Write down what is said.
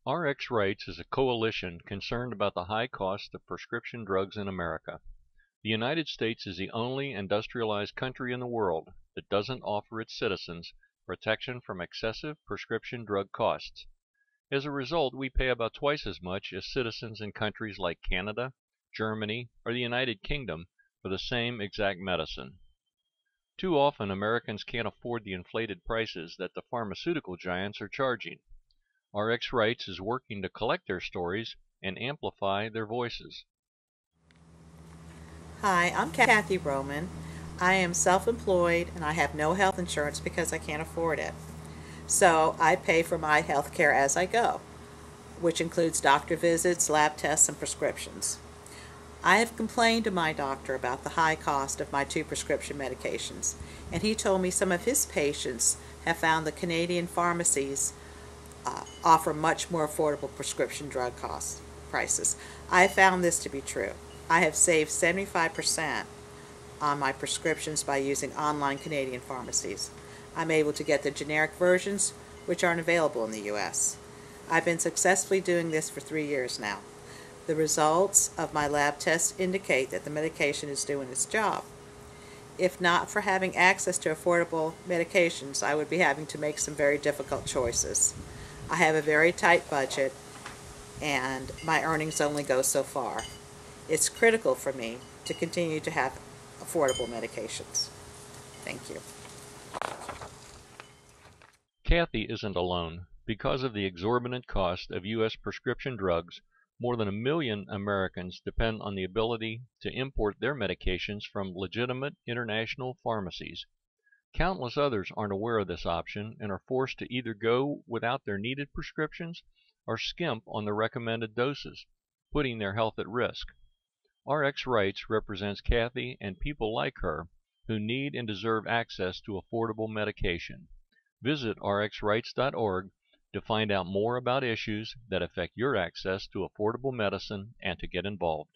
RxRights is a coalition concerned about the high cost of prescription drugs in America. The United States is the only industrialized country in the world that doesn't offer its citizens protection from excessive prescription drug costs. As a result, we pay about twice as much as citizens in countries like Canada, Germany, or the United Kingdom for the same exact medicine. Too often, Americans can't afford the inflated prices that the pharmaceutical giants are charging. RxRights is working to collect their stories and amplify their voices. Hi, I'm Kathy Roman. I am self-employed and I have no health insurance because I can't afford it. So I pay for my health care as I go, which includes doctor visits, lab tests, and prescriptions. I have complained to my doctor about the high cost of my two prescription medications, and he told me some of his patients have found the Canadian pharmacies offer much more affordable prescription drug prices. I found this to be true. I have saved 75% on my prescriptions by using online Canadian pharmacies. I'm able to get the generic versions, which aren't available in the U.S. I've been successfully doing this for 3 years now. The results of my lab tests indicate that the medication is doing its job. If not for having access to affordable medications, I would be having to make some very difficult choices. I have a very tight budget, and my earnings only go so far. It's critical for me to continue to have affordable medications. Thank you. Cathi isn't alone. Because of the exorbitant cost of U.S. prescription drugs, more than 1 million Americans depend on the ability to import their medications from legitimate international pharmacies. Countless others aren't aware of this option and are forced to either go without their needed prescriptions or skimp on the recommended doses, putting their health at risk. RxRights represents Cathi and people like her who need and deserve access to affordable medication. Visit rxrights.org to find out more about issues that affect your access to affordable medicine and to get involved.